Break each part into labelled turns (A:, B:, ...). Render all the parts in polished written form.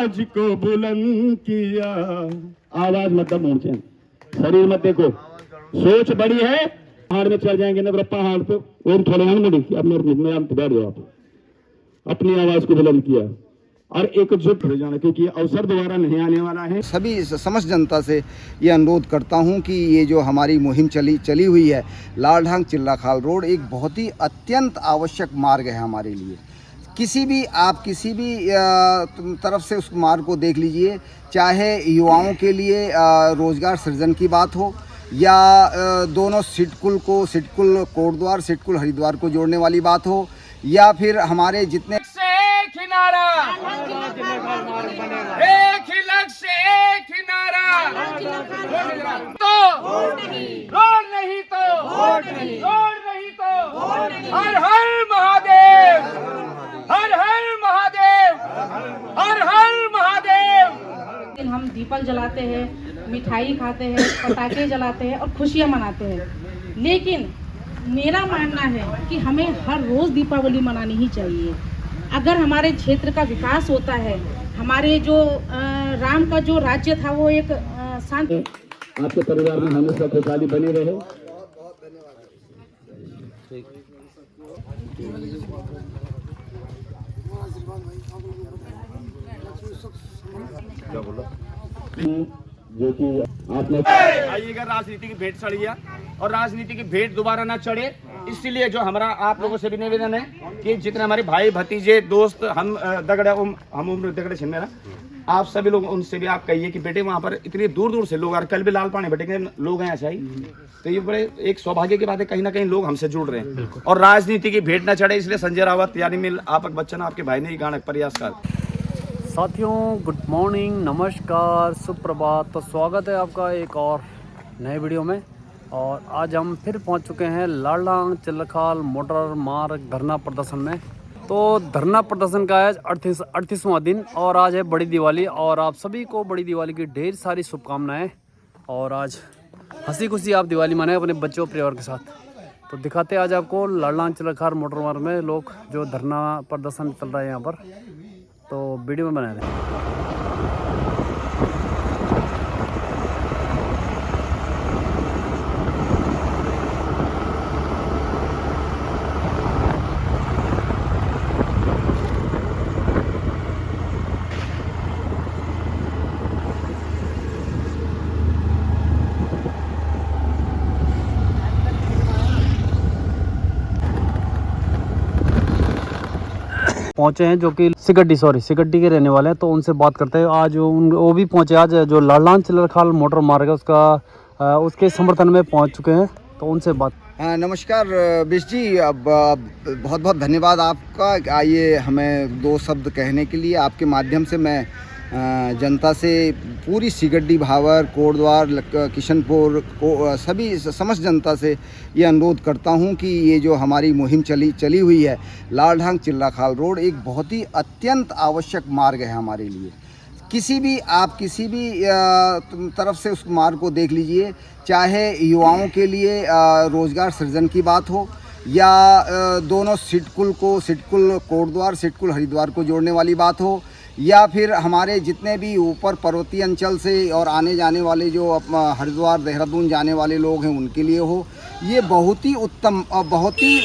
A: आज को बुलंद किया। आवाज मतलब ऊंचे, शरीर मत देखो, सोच बड़ी है। पहाड़ में चढ़ जाएंगे ना पहाड़ पे, ओम थोड़े अपने बैठ जाओ, अपनी आवाज को बुलंद किया और एकजुट हो जाना, क्योंकि अवसर दोबारा नहीं आने वाला है।
B: सभी समस्त जनता से ये अनुरोध करता हूँ कि ये जो हमारी मुहिम चली हुई है, लालढांग चिल्लाखाल रोड एक बहुत ही अत्यंत आवश्यक मार्ग है हमारे लिए। किसी भी तरफ से उस मार्ग को देख लीजिए, चाहे युवाओं के लिए रोज़गार सृजन की बात हो, या दोनों सिडकुल कोटद्वार सिडकुल हरिद्वार को जोड़ने वाली बात हो, या फिर हमारे जितने
C: एक ही नारा, एक ही लक्ष्य, एक ही नारा, तो रोड नहीं तो हर हर महादेव, हर हर महादेव, हर हर महादेव।
D: हम दीपक जलाते हैं, मिठाई खाते हैं, पटाखे जलाते हैं और खुशियां मनाते हैं, लेकिन मेरा मानना है कि हमें हर रोज दीपावली मनानी ही चाहिए। अगर हमारे क्षेत्र का विकास होता है, हमारे जो राम का जो राज्य था वो एक शांत।
A: आपके परिवार में हमेशा खुशहाली बनी रहे। जो कि आपने
C: आइएगा, राजनीति की भेंट चढ़ी है और राजनीति की भेंट दोबारा ना चढ़े, इसलिए जो हमारा आप लोगों से भी निवेदन है कि जितने हमारे भाई भतीजे दोस्त हम उम्र दगड़े छिन मेरा, आप सभी लोग उनसे भी आप कहिए कि बेटे वहाँ पर इतनी दूर दूर से लोग, और कल भी लाल पानी बैठे लोग हैं ऐसा ही, तो ये बड़े एक सौभाग्य की बात है, कहीं ना कहीं लोग हमसे जुड़ रहे हैं और राजनीति की भेंट न चढ़े, इसलिए संजय रावत यानी मिल आपक बच्चन आपके भाई ने ये गाना प्रयास कर।
E: साथियों गुड मॉर्निंग, नमस्कार, सुप्रभात। तो स्वागत है आपका एक और नए वीडियो में। और आज हम फिर पहुंच चुके हैं लालढांग चिल्लाखाल मोटर मार्ग धरना प्रदर्शन में। तो धरना प्रदर्शन का आज 38वां दिन और आज है बड़ी दिवाली, और आप सभी को बड़ी दिवाली की ढेर सारी शुभकामनाएं। और आज हंसी खुशी आप दिवाली मनाएं अपने बच्चों परिवार के साथ। तो दिखाते हैं आज आपको लालढांग चिल्लाखाल मोटर मार्ग में लोग जो धरना प्रदर्शन चल रहा है यहाँ पर, तो वीडियो में बना रहे। पहुंचे हैं जो कि सिगड्डी के रहने वाले हैं, तो उनसे बात करते हैं। आज वो भी पहुंचे, आज जो लालढांग चिल्लाखाल मोटर मार्ग है उसका उसके समर्थन में पहुंच चुके हैं, तो उनसे बात।
B: नमस्कार बिश जी, अब बहुत बहुत धन्यवाद आपका। आइए हमें दो शब्द कहने के लिए आपके माध्यम से मैं जनता से, पूरी सिगड्डी, भावर, कोटद्वार, किशनपुर को सभी समस्त जनता से ये अनुरोध करता हूँ कि ये जो हमारी मुहिम चली हुई है, लालढांग चिल्लाखाल रोड एक बहुत ही अत्यंत आवश्यक मार्ग है हमारे लिए। किसी भी तरफ से उस मार्ग को देख लीजिए, चाहे युवाओं के लिए रोज़गार सृजन की बात हो, या दोनों सिडकुल कोटद्वार सिडकुल हरिद्वार को जोड़ने वाली बात हो, या फिर हमारे जितने भी ऊपर पर्वतीय अंचल से और आने जाने वाले जो हरिद्वार देहरादून जाने वाले लोग हैं उनके लिए हो। ये बहुत ही उत्तम, बहुत ही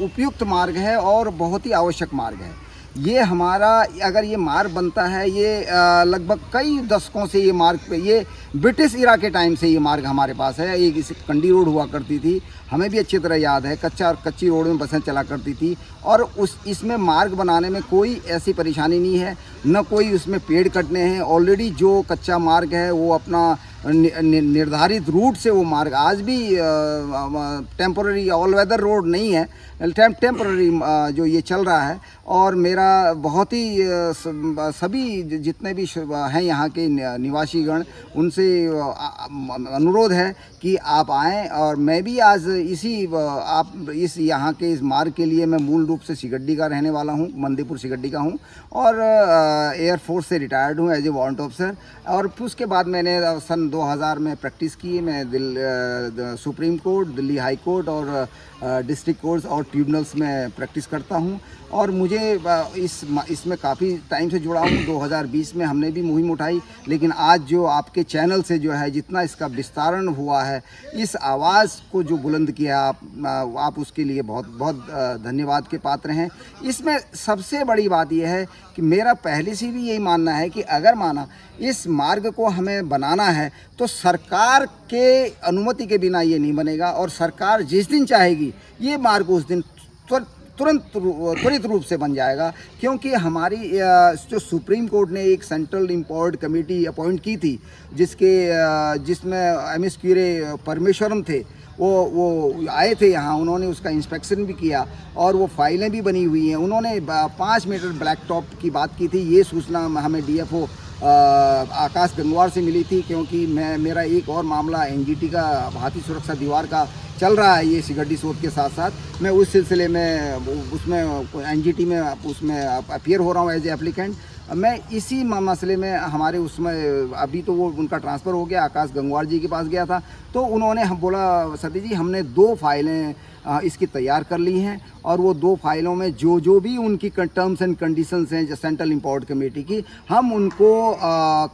B: उपयुक्त मार्ग है और बहुत ही आवश्यक मार्ग है। ये हमारा, अगर ये मार्ग बनता है, ये लगभग कई दशकों से ये मार्ग पे, ये ब्रिटिश इरा के टाइम से ये मार्ग हमारे पास है। एक इस कंडी रोड हुआ करती थी, हमें भी अच्छी तरह याद है, कच्ची रोड में बसें चला करती थी, और इसमें मार्ग बनाने में कोई ऐसी परेशानी नहीं है, न कोई उसमें पेड़ कटने हैं। ऑलरेडी जो कच्चा मार्ग है वो अपना निर्धारित रूट से वो मार्ग आज भी टेम्पोररी ऑल वेदर रोड नहीं है, टेम्पोररी जो ये चल रहा है। और मेरा बहुत ही सभी जितने भी हैं यहाँ के निवासीगण, उनसे अनुरोध है कि आप आएँ। और मैं भी आज इस यहाँ के इस मार्ग के लिए मैं मूल रूप से सिगड्डी का रहने वाला हूँ, मंदीपुर सिगड्डी का हूँ, और एयरफोर्स से रिटायर्ड हूँ एज ए वारंट ऑफिसर। और उसके बाद मैंने सन 2000 में प्रैक्टिस की। मैं supreme court, Delhi high court और डिस्ट्रिक्ट कोर्ट्स और ट्रिब्यूनल्स में प्रैक्टिस करता हूँ। और मुझे इसमें काफ़ी टाइम से जुड़ा हूँ। 2020 में हमने भी मुहिम उठाई, लेकिन आज जो आपके चैनल से जो है जितना इसका विस्तारण हुआ है, इस आवाज़ को जो बुलंद किया आप उसके लिए बहुत बहुत धन्यवाद के पात्र हैं। इसमें सबसे बड़ी बात यह है कि मेरा पहले से भी यही मानना है कि अगर माना इस मार्ग को हमें बनाना है तो सरकार के अनुमति के बिना ये नहीं बनेगा, और सरकार जिस दिन चाहेगी ये मार्ग उस दिन त्वरित रूप से बन जाएगा। क्योंकि हमारी जो सुप्रीम कोर्ट ने एक सेंट्रल इम्पोर्ट कमेटी अपॉइंट की थी, जिसमें एमएस क्यूरे परमेश्वरम थे, वो आए थे यहाँ, उन्होंने उसका इंस्पेक्शन भी किया और वो फाइलें भी बनी हुई हैं। उन्होंने 5 मीटर ब्लैक टॉप की बात की थी। ये सूचना हमें डीएफओ आकाश गंगवार से मिली थी, क्योंकि मेरा एक और मामला एनजीटी का भारतीय सुरक्षा दीवार का चल रहा है, ये सिगड्डी शोध के साथ साथ मैं उस सिलसिले में उसमें एनजीटी में उसमें अपीयर हो रहा हूँ एज ए एप्लीकेंट। मैं इसी मसले में हमारे उसमें अभी तो वो उनका ट्रांसफ़र हो गया, आकाश गंगवार जी के पास गया था, तो उन्होंने हम बोला सती जी हमने 2 फाइलें इसकी तैयार कर ली हैं, और वो 2 फाइलों में जो भी उनकी टर्म्स एंड कंडीशंस हैं जो सेंट्रल इम्पोर्ट कमेटी की, हम उनको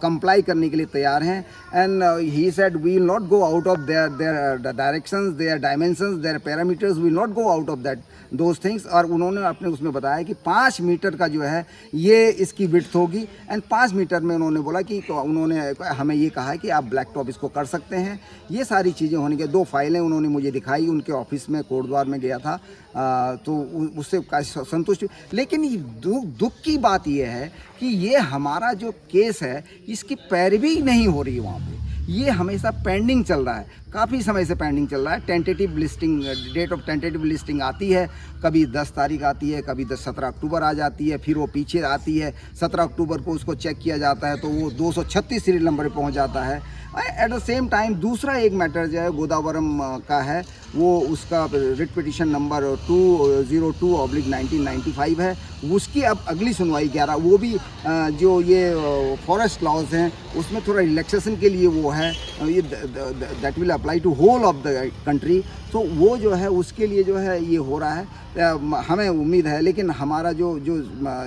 B: कंप्लाई करने के लिए तैयार हैं। And he said we will not go out of their directions, their dimensions, their parameters, we will not go out of that those things. और उन्होंने अपने उसमें बताया कि 5 मीटर का जो है ये इसकी विड्थ होगी, एंड 5 मीटर में उन्होंने बोला कि उन्होंने हमें ये कहा है कि आप ब्लैक टॉप इसको कर सकते हैं। ये सारी चीज़ें होने के 2 फाइलें उन्होंने मुझे दिखाई, उनके ऑफिस में कोटद्वार में गया था, तो उससे संतुष्ट। लेकिन दुख की बात यह है कि ये हमारा जो केस है इसकी पैरवी नहीं हो रही है वहाँ पे, ये हमेशा पेंडिंग चल रहा है, काफ़ी समय से पेंडिंग चल रहा है। Tentative listing, date of tentative listing आती है, कभी 10 तारीख आती है, कभी 17 अक्टूबर आ जाती है, फिर वो पीछे आती है, 17 अक्टूबर को उसको चेक किया जाता है तो वो 236 सीरियल नंबर पर पहुँच जाता है। एट द सेम टाइम दूसरा एक मैटर जो है गोदावरम का है, वो उसका रिट पिटिशन नंबर 202/1995 है, उसकी अब अगली सुनवाई 11, वो भी जो ये फॉरेस्ट लॉज हैं उसमें थोड़ा रिलैक्सेशन के लिए वो है, ये that will apply to whole of the country, तो वो जो है उसके लिए जो है ये हो रहा है। हमें उम्मीद है, लेकिन हमारा जो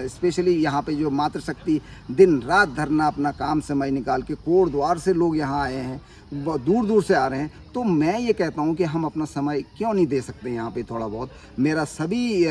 B: स्पेशली यहाँ पे जो मातृशक्ति दिन रात धरना अपना काम समय निकाल के कोटद्वार से लोग यहाँ आए हैं, दूर दूर से आ रहे हैं, तो मैं ये कहता हूँ कि हम अपना समय क्यों नहीं दे सकते यहाँ पे थोड़ा बहुत। मेरा सभी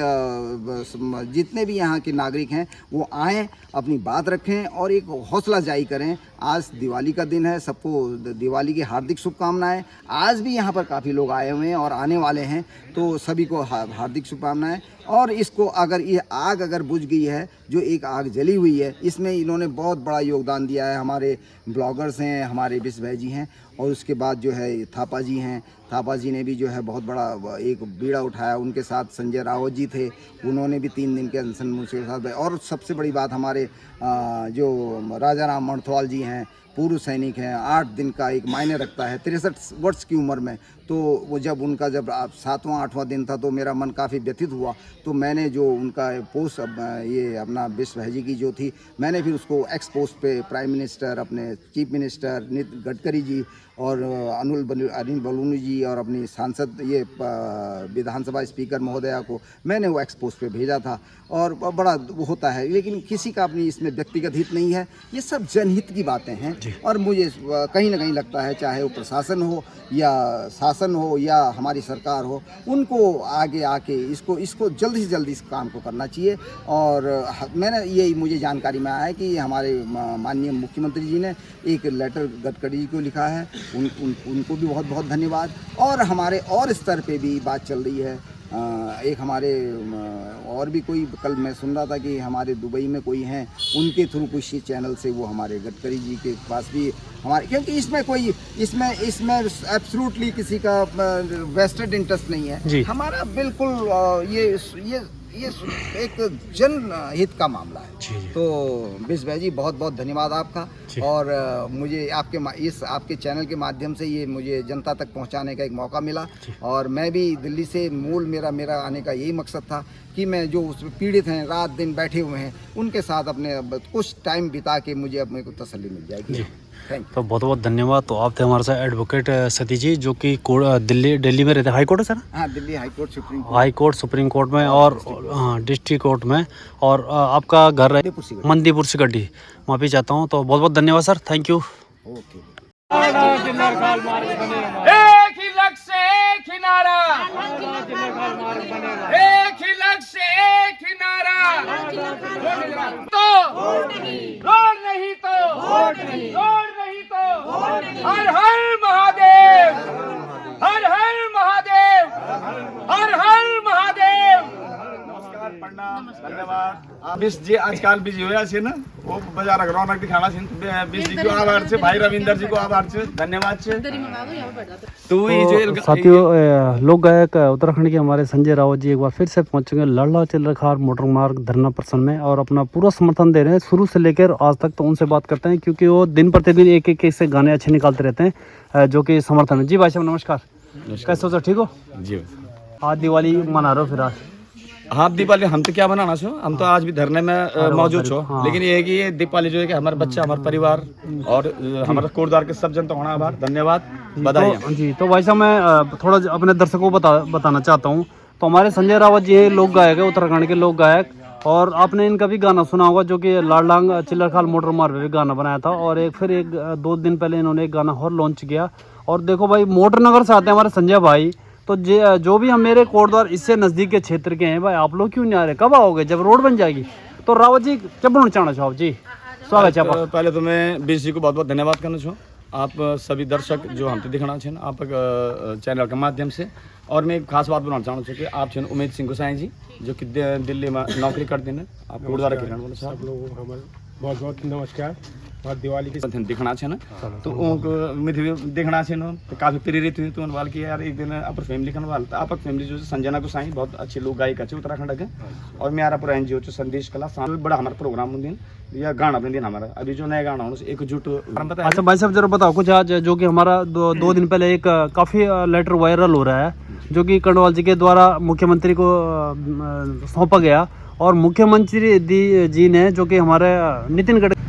B: जितने भी यहाँ के नागरिक हैं वो आएँ, अपनी बात रखें और एक हौसला जारी करें। आज दिवाली का दिन है, सबको दिवाली की हार्दिक शुभकामनाएं। आज भी यहाँ पर काफ़ी लोग आए हुए हैं और आने वाले हैं, तो सभी को हार्दिक शुभकामनाएं। और इसको अगर ये आग अगर बुझ गई है, जो एक आग जली हुई है, इसमें इन्होंने बहुत बड़ा योगदान दिया है। हमारे ब्लॉगर्स हैं, हमारे विश्व भाई जी हैं, और उसके बाद जो है थापा जी हैं, थापा जी ने भी जो है बहुत बड़ा एक बीड़ा उठाया। उनके साथ संजय रावत जी थे, उन्होंने भी 3 दिन के अनशन मुझके साथ। और सबसे बड़ी बात हमारे जो राजा राम मणथवाल जी हैं, पूर्व सैनिक हैं, 8 दिन का एक मायने रखता है 63 वर्ष की उम्र में। तो वो जब उनका 7वां 8वां दिन था तो मेरा मन काफ़ी व्यथित हुआ, तो मैंने जो उनका पोस्ट ये अपना विश्व भाई जी की जो थी, मैंने फिर उसको एक्स पोस्ट पे प्राइम मिनिस्टर, अपने चीफ मिनिस्टर नितिन गडकरी जी और अनिल बलूनी जी और अपनी सांसद ये विधानसभा स्पीकर महोदया को मैंने वो एक्स पोस्ट पे भेजा था। और बड़ा वो होता है, लेकिन किसी का अपनी इसमें व्यक्तिगत हित नहीं है, ये सब जनहित की बातें हैं। और मुझे कहीं ना कहीं लगता है, चाहे वो प्रशासन हो या शासन हो या हमारी सरकार हो, उनको आगे आके इसको जल्द से जल्द इस काम को करना चाहिए। और मैंने यही मुझे जानकारी में आया है कि हमारे माननीय मुख्यमंत्री जी ने एक लेटर गडकरी जी को लिखा है, उनको भी बहुत बहुत धन्यवाद। और हमारे और स्तर पे भी बात चल रही है। एक हमारे और भी कोई, कल मैं सुन रहा था कि हमारे दुबई में कोई हैं, उनके थ्रू किसी चैनल से वो हमारे गडकरी जी के पास भी हमारे, क्योंकि इसमें एब्सोल्युटली किसी का वेस्टेड इंटरेस्ट नहीं है। हमारा बिल्कुल ये एक जनहित का मामला है। तो विश्व भाई जी बहुत बहुत धन्यवाद आपका। और मुझे आपके चैनल के माध्यम से ये मुझे जनता तक पहुंचाने का एक मौका मिला। और मैं भी दिल्ली से मेरा आने का यही मकसद था कि मैं जो उस पीड़ित हैं, रात दिन बैठे हुए हैं, उनके साथ अपने कुछ टाइम बिता के मुझे अपने को तसल्ली मिल जाएगी।
E: तो बहुत बहुत धन्यवाद। तो आप थे हमारे साथ एडवोकेट सती जी, जो कि दिल्ली में रहते हैं। हाई कोर्ट है सर?
B: हाँ, Delhi high court supreme court.
E: High court supreme court में। और हाँ डिस्ट्रिक्ट कोर्ट में। और आपका घर है मंदीपुर सिकड्डी, माफ़ी चाहता हूँ। तो बहुत बहुत धन्यवाद सर, थैंक यू।
C: एक ही लक्ष्य एक ही नारा, एक ही लक्ष्य एक ही नारा, तो रोड नहीं तो रोड नहीं तो हर हर महादेव, हर हर महादेव, हर हर महादेव। नमस्कार, प्रणाम, धन्यवाद। बिस जी आजकल बिजी होया छे ना, वो बाजार रौनक दिखाना छे। बिस जी को आभार छे, भाई रविंदर जी को आभार छे, धन्यवाद छे। तो ये जो
E: साथियों, लोक गायक उत्तराखंड के हमारे संजय रावत जी एक बार फिर से पहुंच चुके हैं लाडला चिल्लरखार मोटर मार्ग धरना प्रदर्शन में और अपना पूरा समर्थन दे रहे हैं शुरू से लेकर आज तक। तो उनसे बात करते हैं क्योंकि वो दिन प्रतिदिन एक एक से गाने अच्छे निकालते रहते हैं जो कि समर्थन है। जी भाई साहब नमस्कार, कैसे हो सर, ठीक हो?
C: जी
E: आज दिवाली मना रहे हो फिर आज?
C: हाँ दीपावली हम तो क्या बनाना छो, हम तो आज भी धरने में मौजूद छो।
E: हाँ।
C: लेकिन ये है कि ये दीपावली जो है कि हमारे बच्चा, हमारे परिवार और हमारे कोटद्वार के सब जनता होना आभार, धन्यवाद, बधाई।
E: जी तो भाई साहब मैं थोड़ा अपने दर्शकों को बताना चाहता हूँ। तो हमारे संजय रावत जी लोक गायक है, उत्तराखंड के लोक गायक, और आपने इनका भी गाना सुना होगा जो कि लाडलांग चिल्लरखाल मोटर मार्ग पे भी गाना बनाया था। और एक 2 दिन पहले इन्होंने एक गाना और लॉन्च किया। और देखो भाई मोटर नगर से आते हैं हमारे संजय भाई, तो जो भी हम मेरे कोटद्वार इससे नज़दीक के क्षेत्र के हैं भाई, आप लोग क्यों नहीं आ रहे? कब आओगे जब रोड बन जाएगी? तो रावत जी क्या बोलना चाहना चाहो? जी स्वागत है आपका।
C: पहले तो मैं बीस जी को बहुत बहुत धन्यवाद करना चाहूँ, आप सभी दर्शक जो हम दिखना चाहिए आप चैनल के माध्यम से। और मैं एक खास बात बोलना चाहूँ कि आप छे उमेद सिंह गोसाई जी जो कि दिल्ली में नौकरी करते हैं, आप कोटद्वार के रहने वाले साहब लोग हमारे बहुत बहुत नमस्कार। और दिवाली के दिखना है ना, तो मुझे देखना है ना, तो काफ़ी प्रेरित हुई तो वाल की यार एक दिन अपर फैमिली करने वाला था। आप फैमिली जो संजना गोसाई बहुत अच्छे लोग गायक अच्छे उत्तराखंड के, और मेरा पूरा एनजीओ संदेश कला बड़ा हमारा प्रोग्राम दिन या गाना अपने दिन हमारा अभी जो नया गाना एकजुट।
E: अच्छा भाई साहब जरा बताओ कुछ आज जो कि हमारा 2 दिन पहले एक काफ़ी लेटर वायरल हो रहा है जो कि कंडवाल जी के द्वारा मुख्यमंत्री को सौंपा गया। और मुख्यमंत्री जी ने जो कि हमारे नितिन गडकरी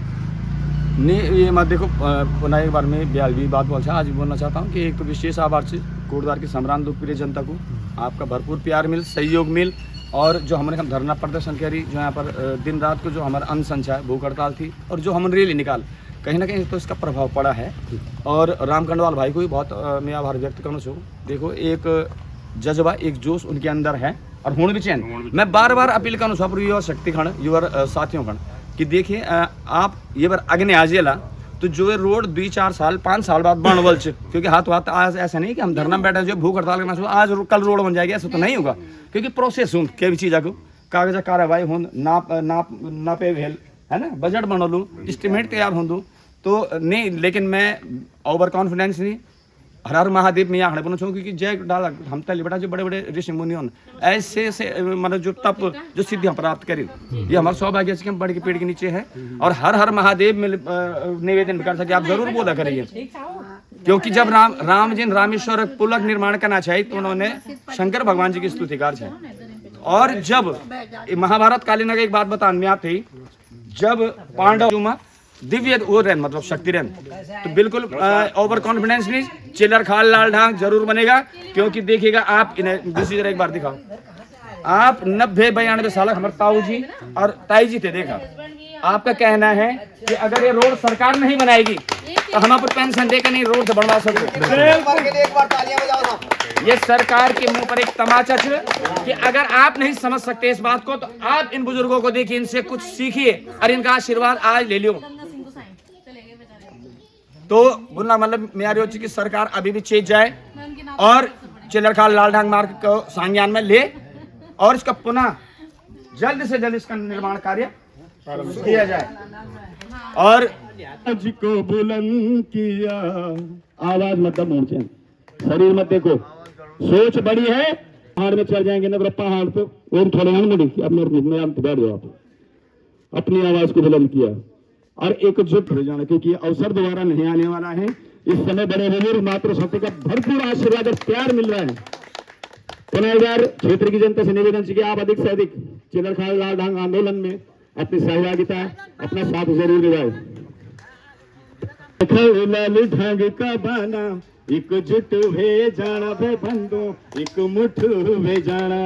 C: नहीं, ये मत देखो पुनः एक बार मैं भी बात बोलता आज भी बोलना चाहता हूँ कि एक तो विशेष आभार से कोटद्वार की सम्रान लोकप्रिय जनता को आपका भरपूर प्यार मिल, सहयोग मिल। और जो हमने हम धरना प्रदर्शन करी, जो यहाँ पर दिन रात को जो हमारा अनशन है, भूख हड़ताल थी, और जो हमने रैली निकाल, कहीं ना कहीं तो इसका प्रभाव पड़ा है। और राम कंडवाल भाई को भी बहुत मैं आभार व्यक्त करना चाहूँ। देखो एक जज्बा, एक जोश उनके अंदर है, और हुण भी चैन मैं बार बार अपील करना चाहूँ युवा शक्ति खंड, युवा साथियों खंड कि देखिए आप ये बार अग्नि आजेला तो जो है रोड 2-4 साल 5 साल बाद बन बल, क्योंकि हाथ आज ऐसा नहीं कि हम धरना में बैठे जो भूख हड़ताल करना शुरू आज कल रोड बन जाएगी, ऐसा तो नहीं होगा। क्योंकि प्रोसेस हूँ क्या भी चीज़ को कागज कार्रवाई हूँ नापे भेल है ना, बजट बना लूँ, एस्टिमेट तैयार हो दूँ तो नहीं। लेकिन मैं ओवर कॉन्फिडेंस नहीं, हर हर महादेव में यहाँ बोलना चाहूँ, क्योंकि जय डाला हम तले बेटा जो बड़े बड़े ऋषि मुनियों ऐसे मतलब जो तप जो सिद्धि हम प्राप्त करें, ये हमारा सौभाग्य है कि हम बड़े के पेड़ के नीचे है। और हर हर महादेव में निवेदन कर सके आप जरूर बोला करिए, क्योंकि जब राम जी रामेश्वर पुलक निर्माण करना चाहिए तो उन्होंने शंकर भगवान जी की स्तुतिकार है। और जब महाभारत कालीन की एक बात बताने में आती, जब पांडव दिव्य वो रहन मतलब शक्ति रहन, तो बिल्कुल ओवर कॉन्फिडेंस नहीं, चिल्लरखाल लालढांग जरूर बनेगा। क्योंकि देखिएगा आप इन्हें दूसरी तरह एक बार दिखाओ, आप 90-92 साल हमारे ताऊ जी और ताई जी थे, देखा आपका कहना है कि अगर ये रोड सरकार नहीं बनाएगी तो हम आप पेंशन देकर नहीं रोड से बनवा सकते। ये सरकार के मुंह पर एक तमाचा है कि अगर आप नहीं समझ सकते इस बात को तो आप इन बुजुर्गों को देखिए, इनसे कुछ सीखिए और इनका आशीर्वाद आज ले लियो। तो बोलना मतलब मेरी की सरकार अभी भी चेत जाए और चिल्लरखाल लालढांग मार्ग को संज्ञान में ले और इसका पुनः जल्द से जल्द इसका निर्माण कार्य किया जाए। और
A: आज को बुलंद किया, आवाज मतलब मोर्चे, शरीर मत देखो, सोच बड़ी है, पहाड़ में चढ़ जाएंगे ना पहाड़ पे और थोड़े मुड़ी अपने बैठ जाओ, आप अपनी आवाज को बुलंद किया और एकजुट हो जाना, क्योंकि अवसर दोबारा नहीं आने वाला है। इस समय बड़े बुजुर्ग मातृशक्ति का भरपूर आशीर्वाद और प्यार मिल रहा है। पुनः बार क्षेत्र की जनता से निवेदन कि आप अधिक से अधिक चिल्लरखाल लालढांग आंदोलन में अपनी सहभागिता अपना साथ जरूर निभाए। लालढांग का बाना एकजुट हुए जाना भे बंदो, एक मुठ हुए जाना,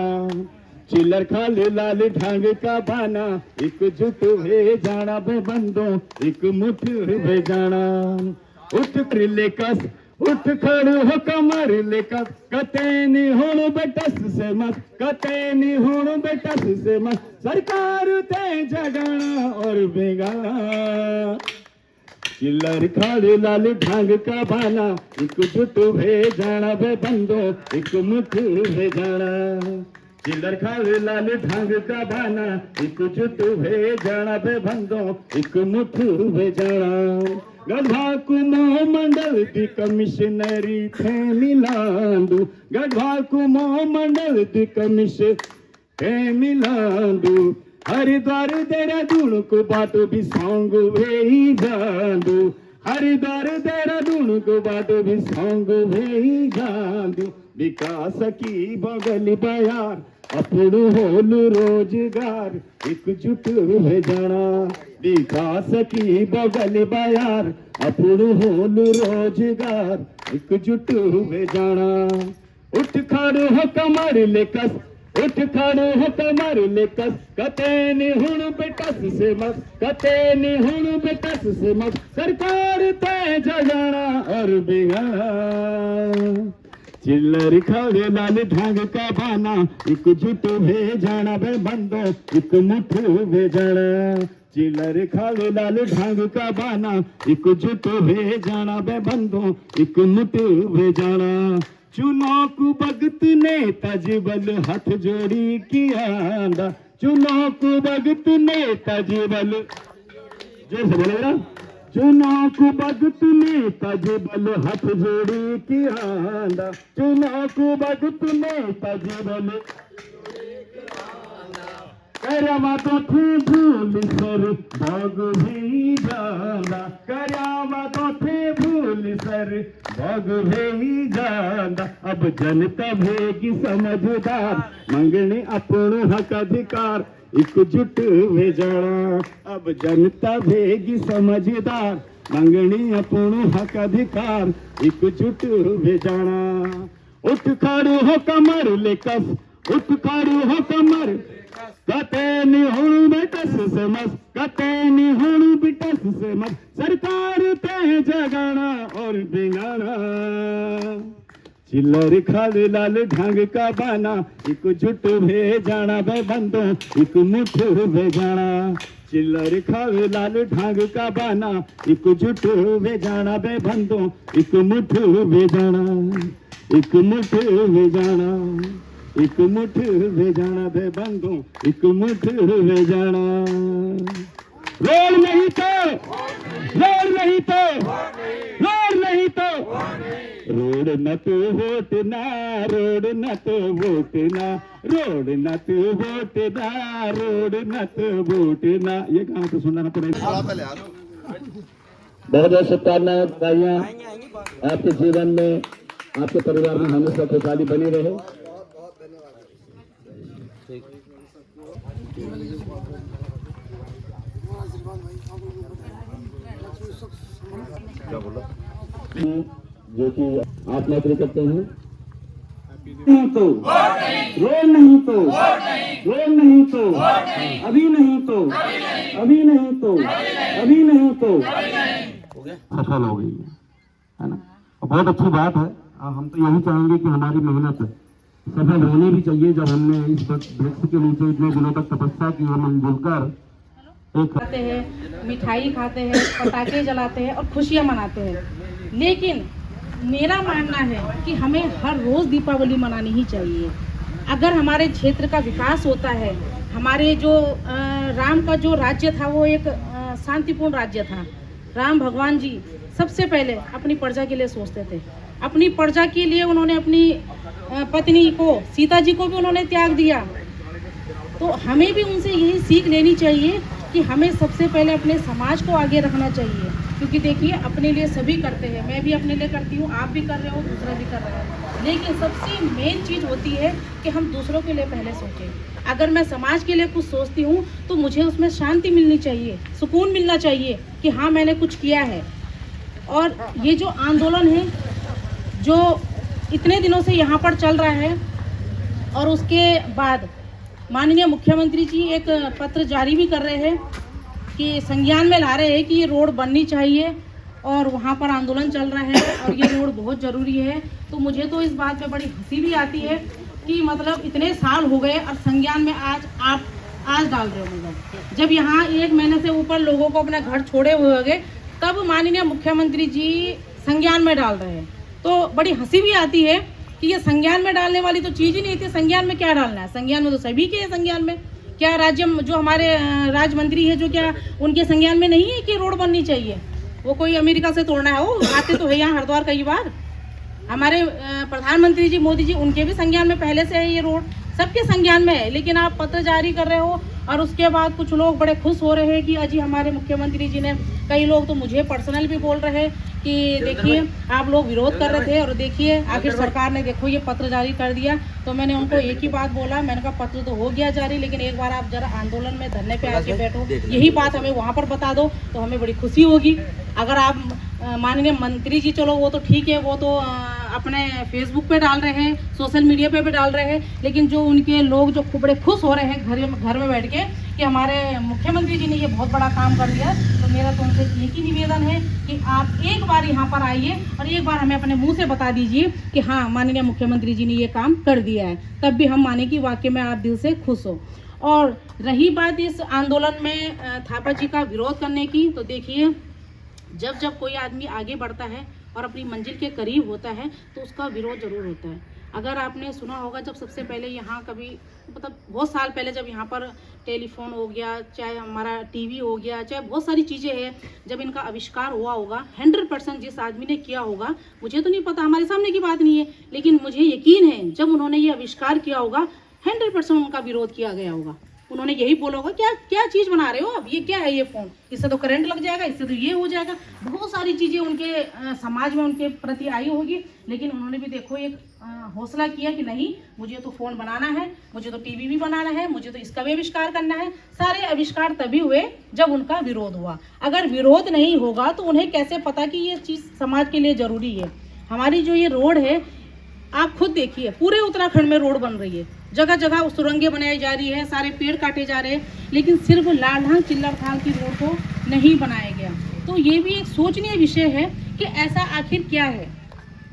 A: चिल्लर खाले लाल ढंग का बाना, एकजुट हुए जाना बे बंदो, एक मुठ हुए जाना। उठ क्रिले कस, उठ खड़ो हो कमर लेकर, कते नी हुण बेटस से मत, कते नी हुण बेटस से मत, सरकार ते जगाना और बेगाना। चिल्लर खाले लाल ढंग का बाना, एकजुट हुए जाना बे बंदो, एक मुठ हुए जाना। चिल्लर खाले लाल ढंग का बाना, एकजुट हुए जाना बे बंदो, एक मुठ हुए जाना। गढ़वा कुमो मंडल दी कमिश्नरी थे मिलांदू, गढ़वा कुमो मंडल दी कमिश्नरी थे मिलांदू। हरिद्वार देहरादून को बाटो भी सॉन्ग वे ही जांदू, हरिद्वार देहरादून को बाटो भी सॉन्ग वे ही जांदू। विकास की बगल बयार, अपनू होलू रोजगार, एकजुट हुए जाना। विकास की बगल बयार, अपनू होलू रोजगार, एकजुट हुए जाना। उठ खड़ो हो कमर लेकस, उठ खड़ो हो कमर लेकस, कते नी हुण बेटस से मत, कते नी हुण बेटस से मत, सरकार ते जगाना और बेगाना। चिल्लर खाले लाल ढंग का बाना, एकजुट हुए जाना बे बंदो, एक मुठ हुए जाना। चिल्लर खाले लाल ढंग का बाना, एकजुट हुए जाना बे बंदो, एक मुठ हुए जाना। चुनाव को भगत ने तजबल हाथ जोड़ी किया, चुनाव को भगत ने तजबल, जैसे बोलेगा, चुनाव को भगत ने तजबल हाथ जोड़ी किया, चुनाव को भगत ने तजबल करावा तो थे भूल सर भग भी जाना, करावा तो थे भूल सर भग भी जाना। अब जनता भेगी समझदार, मंगने अपनो हक अधिकार, एकजुट हुए जाना। अब जनता भेगी समझदार, मंगनी अपनो हक अधिकार, एकजुट हुए जाना। उठ खड़ो हो कमर लेकस, उठ खड़ो हो कमर, कते नी हुण बेटस से मत, कते नी हुण बेटस से मत, सरकार ते जगाना और बेगाना। चिल्लर खाले लाल ढंग का बाना, एकजुट हुए जाना बे बंदो, एक मुठ हुए जाना। चिल्लर खाले लाल ढंग का बाना, एकजुट हुए जाना बे बंदो, एक मुठ हुए जाना, एक मुठ हुए जाना, एक मुठ हुए जाना बे बंदो, एक मुठ हुए जाना। रोड नहीं तो, रोड नहीं तो, रोड नहीं तो, रोड न तो वोट ना, रोड न तो वोट ना, रोड न तो वोट ना, रोड न तो वोट ना। ये गाना तो सुनना पड़ेगा। बहुत बहुत शुभकामनाएं भाइयां, आपके जीवन में, आपके परिवार में हमेशा खुशहाली बनी रहे। जो कि आप नौकरी करते हैं, नहीं तो रोड नहीं तो, रोड नहीं तो, अभी नहीं तो, अभी नहीं तो, अभी नहीं तो सफल हो गई है ना। और बहुत अच्छी बात है। हम तो यही चाहेंगे कि हमारी मेहनत सफल होनी भी चाहिए। जब हमने इस वृक्ष के नीचे इतने दिनों तक तपस्या की, हम मिलजुल कर
D: खाते हैं, मिठाई खाते हैं, पटाखे जलाते हैं और खुशियाँ मनाते हैं। लेकिन मेरा मानना है कि हमें हर रोज़ दीपावली मनानी ही चाहिए। अगर हमारे क्षेत्र का विकास होता है, हमारे जो राम का जो राज्य था वो एक शांतिपूर्ण राज्य था। राम भगवान जी सबसे पहले अपनी प्रजा के लिए सोचते थे। अपनी प्रजा के लिए उन्होंने अपनी पत्नी को, सीता जी को भी उन्होंने त्याग दिया। तो हमें भी उनसे यही सीख लेनी चाहिए कि हमें सबसे पहले अपने समाज को आगे रखना चाहिए। क्योंकि देखिए, अपने लिए सभी करते हैं, मैं भी अपने लिए करती हूँ, आप भी कर रहे हो, दूसरा भी कर रहा है। लेकिन सबसे मेन चीज़ होती है कि हम दूसरों के लिए पहले सोचें। अगर मैं समाज के लिए कुछ सोचती हूँ तो मुझे उसमें शांति मिलनी चाहिए, सुकून मिलना चाहिए कि हाँ मैंने कुछ किया है। और ये जो आंदोलन है जो इतने दिनों से यहाँ पर चल रहा है, और उसके बाद माननीय मुख्यमंत्री जी एक पत्र जारी भी कर रहे हैं कि संज्ञान में ला रहे हैं कि ये रोड बननी चाहिए और वहाँ पर आंदोलन चल रहा है और ये रोड बहुत ज़रूरी है। तो मुझे तो इस बात पे बड़ी हंसी भी आती है कि मतलब इतने साल हो गए और संज्ञान में आज डाल रहे हो। मतलब जब यहाँ 1 महीने से ऊपर लोगों को अपना घर छोड़े हुए हो गए तब माननीय मुख्यमंत्री जी संज्ञान में डाल रहे हैं। तो बड़ी हंसी भी आती है कि ये संज्ञान में डालने वाली तो चीज़ ही नहीं थी। संज्ञान में क्या डालना है? संज्ञान में तो सभी के है। संज्ञान में क्या राज्य जो हमारे राज्य मंत्री है जो क्या उनके संज्ञान में नहीं है कि रोड बननी चाहिए? वो कोई अमेरिका से तोड़ना है? वो आते तो है यहाँ हरिद्वार कई बार। हमारे प्रधानमंत्री जी मोदी जी उनके भी संज्ञान में पहले से है ये रोड, सबके संज्ञान में है। लेकिन आप पत्र जारी कर रहे हो और उसके बाद कुछ लोग बड़े खुश हो रहे हैं कि अजी हमारे मुख्यमंत्री जी ने, कई लोग तो मुझे पर्सनल भी बोल रहे हैं कि देखिए आप लोग विरोध कर रहे थे और देखिए आखिर सरकार ने देखो ये पत्र जारी कर दिया। तो मैंने उनको एक ही बात बोला, मैंने कहा पत्र तो हो गया जारी, लेकिन एक बार आप जरा आंदोलन में धरने पे आके बैठो, यही बात हमें वहाँ पर बता दो तो हमें बड़ी खुशी होगी। अगर आप माननीय मंत्री जी, चलो वो तो ठीक है, वो तो अपने फेसबुक पे डाल रहे हैं, सोशल मीडिया पे भी डाल रहे हैं, लेकिन जो उनके लोग जो बड़े खुश हो रहे हैं घर में बैठ के कि हमारे मुख्यमंत्री जी ने ये बहुत बड़ा काम कर दिया, तो मेरा तो उनसे एक ही निवेदन है कि आप एक बार यहाँ पर आइए और एक बार हमें अपने मुंह से बता दीजिए कि हाँ माननीय मुख्यमंत्री जी ने ये काम कर दिया है, तब भी हम माने कि वाकई में आप दिल से खुश हो। और रही बात इस आंदोलन में थापा जी का विरोध करने की, तो देखिए जब कोई आदमी आगे बढ़ता है और अपनी मंजिल के करीब होता है तो उसका विरोध जरूर होता है। अगर आपने सुना होगा जब सबसे पहले यहाँ कभी मतलब बहुत साल पहले जब यहाँ पर टेलीफोन हो गया, चाहे हमारा टीवी हो गया, चाहे बहुत सारी चीज़ें हैं, जब इनका आविष्कार हुआ होगा 100% जिस आदमी ने किया होगा, मुझे तो नहीं पता, हमारे सामने की बात नहीं है, लेकिन मुझे यकीन है जब उन्होंने ये आविष्कार किया होगा 100% उनका विरोध किया गया होगा। उन्होंने यही बोला होगा क्या चीज़ बना रहे हो अब, ये क्या है ये फ़ोन, इससे तो करंट लग जाएगा, इससे तो ये हो जाएगा। बहुत सारी चीज़ें उनके समाज में उनके प्रति आई होगी, लेकिन उन्होंने भी देखो एक हौसला किया कि नहीं मुझे तो फ़ोन बनाना है, मुझे तो टीवी भी बनाना है, मुझे तो इसका भी आविष्कार करना है। सारे आविष्कार तभी हुए जब उनका विरोध हुआ। अगर विरोध नहीं होगा तो उन्हें कैसे पता कि ये चीज़ समाज के लिए ज़रूरी है। हमारी जो ये रोड है आप खुद देखिए, पूरे उत्तराखंड में रोड बन रही है, जगह जगह सुरंगें बनाई जा रही है, सारे पेड़ काटे जा रहे हैं, लेकिन सिर्फ लालढांग चिल्लरखाल की रोड को नहीं बनाया गया। तो ये भी एक सोचनीय विषय है कि ऐसा आखिर क्या है,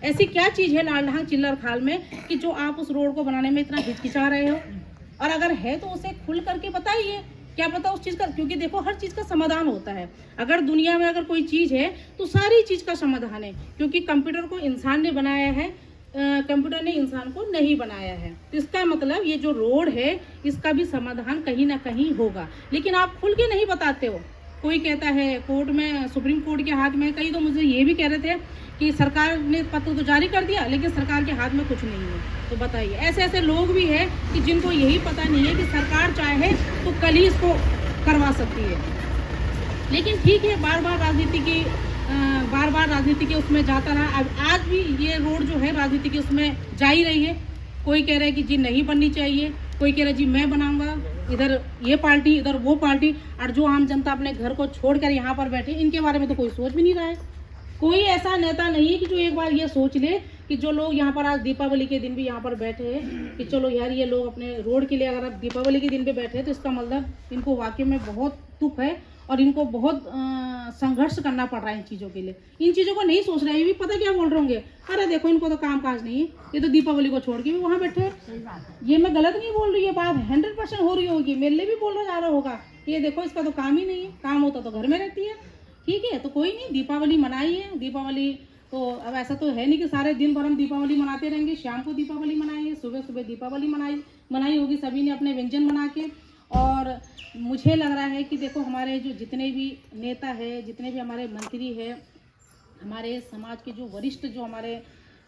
D: ऐसी क्या चीज़ है लालढांग चिल्लरखाल में कि जो आप उस रोड को बनाने में इतना हिचकिचा रहे हो। और अगर है तो उसे खुल करके बताइए, क्या पता उस चीज़ का, क्योंकि देखो हर चीज़ का समाधान होता है। अगर दुनिया में अगर कोई चीज़ है तो सारी चीज़ का समाधान है, क्योंकि कंप्यूटर को इंसान ने बनाया है, कंप्यूटर ने इंसान को नहीं बनाया है। तो इसका मतलब ये जो रोड है इसका भी समाधान कहीं ना कहीं होगा, लेकिन आप खुल के नहीं बताते हो। कोई कहता है कोर्ट में, सुप्रीम कोर्ट के हाथ में, कई तो मुझे ये भी कह रहे थे कि सरकार ने पत्र तो जारी कर दिया लेकिन सरकार के हाथ में कुछ नहीं है। तो बताइए, ऐसे ऐसे लोग भी हैं कि जिनको यही पता नहीं है कि सरकार चाहे तो कल ही इसको करवा सकती है। लेकिन ठीक है, बार बार राजनीति के उसमें जाता रहा। अब आज भी ये रोड जो है राजनीति के उसमें जा ही रही है। कोई कह रहा है कि जी नहीं बननी चाहिए, कोई कह रहा है जी मैं बनाऊंगा, इधर ये पार्टी इधर वो पार्टी, और जो आम जनता अपने घर को छोड़कर यहाँ पर बैठे इनके बारे में तो कोई सोच भी नहीं रहा है। कोई ऐसा नेता नहीं है कि जो एक बार ये सोच ले कि जो लोग यहाँ पर आज दीपावली के दिन भी यहाँ पर बैठे हैं कि चलो यार ये लोग अपने रोड के लिए अगर आप दीपावली के दिन पे बैठे हैं तो इसका मतलब इनको वाकई में बहुत दुख है और इनको बहुत संघर्ष करना पड़ रहा है इन चीज़ों के लिए। इन चीज़ों को नहीं सोच रहे हैं, ये भी पता क्या बोल रहे होंगे, अरे देखो इनको तो काम काज नहीं है, ये तो दीपावली को छोड़ के भी वहाँ बैठे हैं। ये मैं गलत नहीं बोल रही, ये बात 100% हो रही होगी, मेरे लिए भी बोला जा रहा होगा कि ये देखो इसका तो काम ही नहीं है, काम होता तो घर में रहती है। ठीक है, तो कोई नहीं, दीपावली मनाई है। दीपावली तो अब ऐसा तो है नहीं कि सारे दिन भर हम दीपावली मनाते रहेंगे, शाम को दीपावली मनाई है, सुबह सुबह दीपावली मनाई होगी, सभी ने अपने व्यंजन बना के। और मुझे लग रहा है कि देखो हमारे जो जितने भी नेता है, जितने भी हमारे मंत्री है, हमारे समाज के जो वरिष्ठ जो हमारे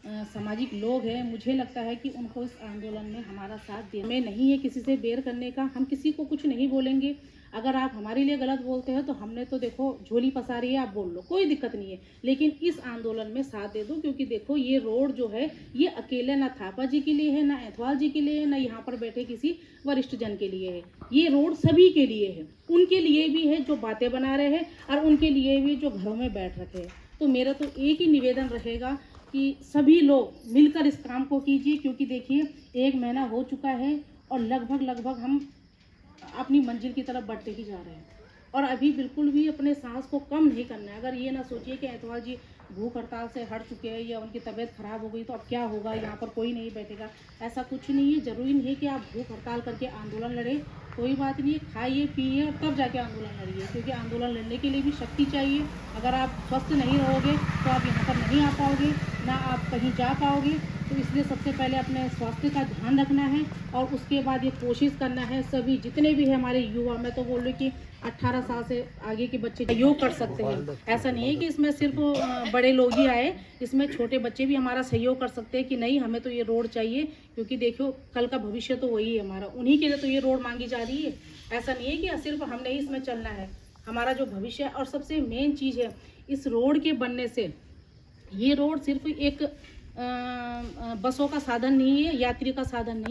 D: सामाजिक लोग हैं, मुझे लगता है कि उनको इस आंदोलन में हमारा साथ देना नहीं है, किसी से बेर करने का। हम किसी को कुछ नहीं बोलेंगे। अगर आप हमारे लिए गलत बोलते हैं तो हमने तो देखो झोली पसारी है, आप बोल लो, कोई दिक्कत नहीं है, लेकिन इस आंदोलन में साथ दे दो। क्योंकि देखो ये रोड जो है ये अकेले ना थापा जी के लिए है, ना एतवाल जी के लिए है, ना यहाँ पर बैठे किसी वरिष्ठ जन के लिए है। ये रोड सभी के लिए है, उनके लिए भी है जो बातें बना रहे हैं और उनके लिए भी जो घरों में बैठ रखे हैं। तो मेरा तो एक ही निवेदन रहेगा कि सभी लोग मिलकर इस काम को कीजिए, क्योंकि देखिए 1 महीना हो चुका है और लगभग हम अपनी मंजिल की तरफ बढ़ते ही जा रहे हैं। और अभी बिल्कुल भी अपने सांस को कम नहीं करना है। अगर ये ना सोचिए कि एतवार जी भूख हड़ताल से हट चुके हैं या उनकी तबीयत खराब हो गई तो अब क्या होगा, यहाँ पर कोई नहीं बैठेगा, ऐसा कुछ नहीं है। ज़रूरी नहीं है कि आप भूख हड़ताल करके आंदोलन लड़ें, कोई बात नहीं है, खाइए पिए और तब जाके आंदोलन लड़िए, क्योंकि आंदोलन लड़ने के लिए भी शक्ति चाहिए। अगर आप स्वस्थ नहीं रहोगे तो आप यहाँ पर नहीं आ पाओगे, ना आप कहीं जा पाओगे। तो इसलिए सबसे पहले अपने स्वास्थ्य का ध्यान रखना है और उसके बाद ये कोशिश करना है सभी जितने भी है हमारे युवा, मैं तो बोल रही कि 18 साल से आगे के बच्चे योग कर सकते हैं। ऐसा नहीं है कि इसमें सिर्फ बड़े लोग ही आए, इसमें छोटे बच्चे भी हमारा सहयोग कर सकते हैं कि नहीं हमें तो ये रोड चाहिए, क्योंकि देखो कल का भविष्य तो वही है हमारा, उन्हीं के लिए तो ये रोड मांगी जा रही है। ऐसा नहीं है कि सिर्फ हमने ही इसमें चलना है, हमारा जो भविष्य है। और सबसे मेन चीज़ है इस रोड के बनने से, ये रोड सिर्फ एक बसों का साधन नहीं है, यात्री का साधन नहीं।